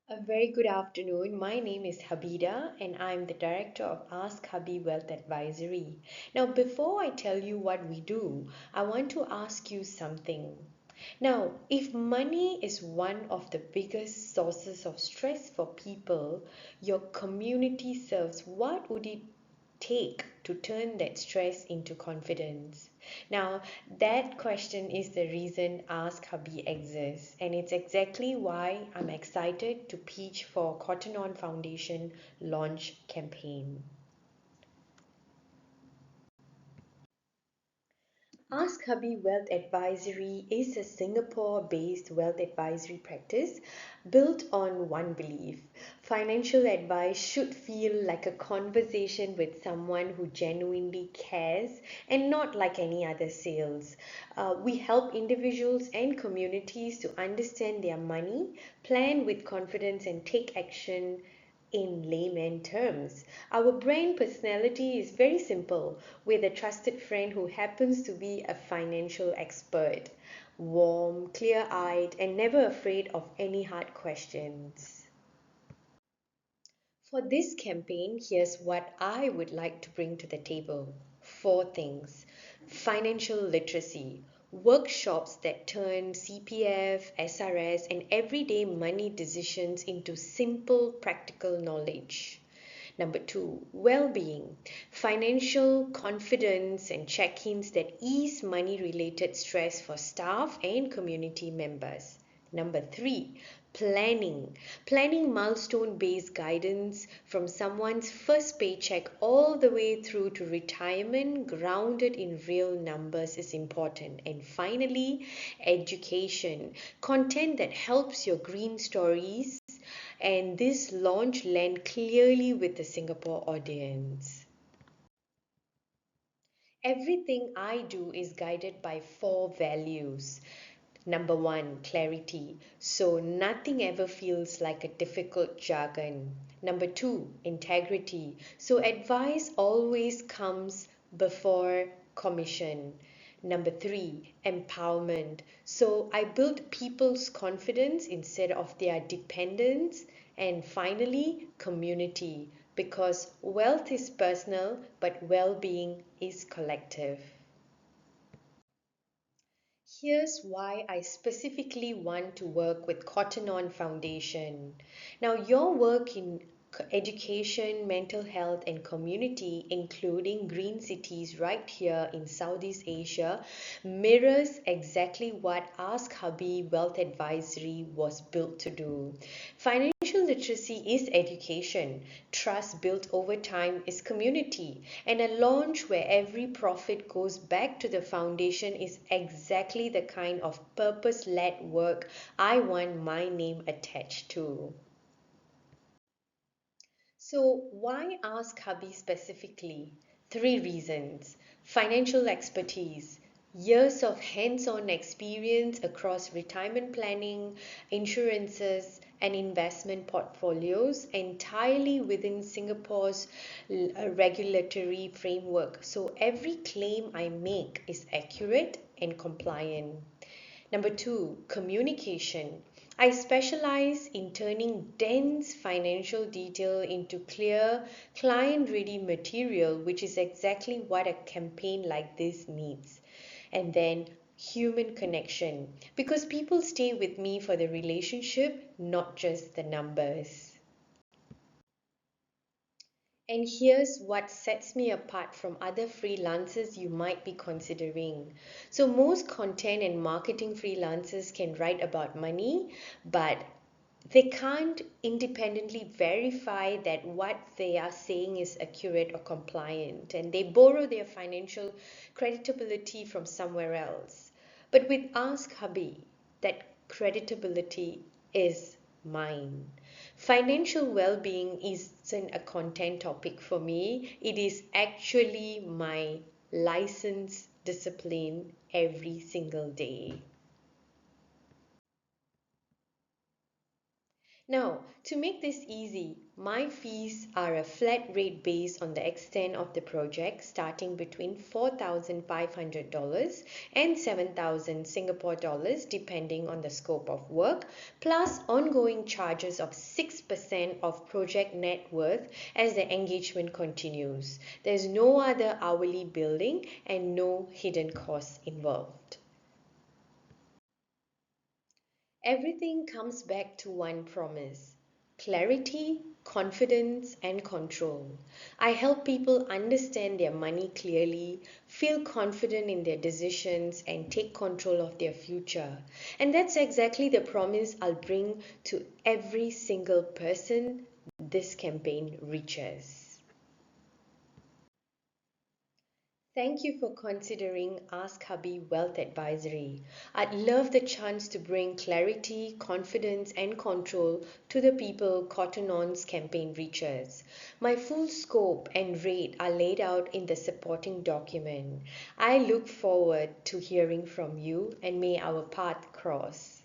A very good afternoon. My name is Habida and I'm the director of ASKHABI Wealth Advisory. Now, before I tell you what we do, I want to ask you something. Now, if money is one of the biggest sources of stress for people your community serves, what would it take to turn that stress into confidence? Now, that question is the reason Ask Hubby exists, and it's exactly why I'm excited to pitch for CottonOn Foundation launch campaign. Ask Hubby Wealth Advisory is a Singapore based wealth advisory practice built on one belief. Financial advice should feel like a conversation with someone who genuinely cares and not like any other sales. We help individuals and communities to understand their money, plan with confidence, and take action in layman terms. Our brand personality is very simple, with a trusted friend who happens to be a financial expert, warm, clear eyed, and never afraid of any hard questions. For this campaign, here's what I would like to bring to the table. Four things: financial literacy, workshops that turn CPF, SRS, and everyday money decisions into simple, practical knowledge. Number two, well being, financial confidence and check ins that ease money related stress for staff and community members. Number three, planning milestone based guidance from someone's first paycheck all the way through to retirement, grounded in real numbers, is important. And finally, education, content that helps your green stories and this launch land clearly with the Singapore audience. Everything I do is guided by four values. Number one, clarity. So nothing ever feels like a difficult jargon. Number two, integrity. So advice always comes before commission. Number three, empowerment. So I build people's confidence instead of their dependence. And finally, community. Because wealth is personal, but well being is collective. Here's why I specifically want to work with CottonOn Foundation. Now, your work in education, mental health, and community, including green cities right here in Southeast Asia, mirrors exactly what Ask Hubby Wealth Advisory was built to do. Financial literacy is education, trust built over time is community, and a launch where every profit goes back to the foundation is exactly the kind of purpose led work I want my name attached to. So, why ask hubby specifically? Three reasons: financial expertise, years of hands on experience across retirement planning, insurances, and investment portfolios, entirely within Singapore's regulatory framework. So, every claim I make is accurate and compliant. Number two, communication. I specialize in turning dense financial detail into clear, client ready material, which is exactly what a campaign like this needs. And then human connection, because people stay with me for the relationship, not just the numbers. And here's what sets me apart from other freelancers you might be considering. So, most content and marketing freelancers can write about money, but they can't independently verify that what they are saying is accurate or compliant, and they borrow their financial creditability from somewhere else. But with Ask Hubby, that creditability is mine. Financial well being isn't a content topic for me, it is actually my license discipline every single day. Now, to make this easy, my fees are a flat rate based on the extent of the project, starting between $4,500 and 7,000 Singapore dollars depending on the scope of work, plus ongoing charges of 6% of project net worth as the engagement continues. There's no other hourly billing and no hidden costs involved. Everything comes back to one promise: clarity, confidence, and control. I help people understand their money clearly, feel confident in their decisions, and take control of their future. And that's exactly the promise I'll bring to every single person this campaign reaches. Thank you for considering Ask Hubby Wealth Advisory. I'd love the chance to bring clarity, confidence, and control to the people CottonOn's campaign reaches. My full scope and rate are laid out in the supporting document. I look forward to hearing from you, and may our path cross.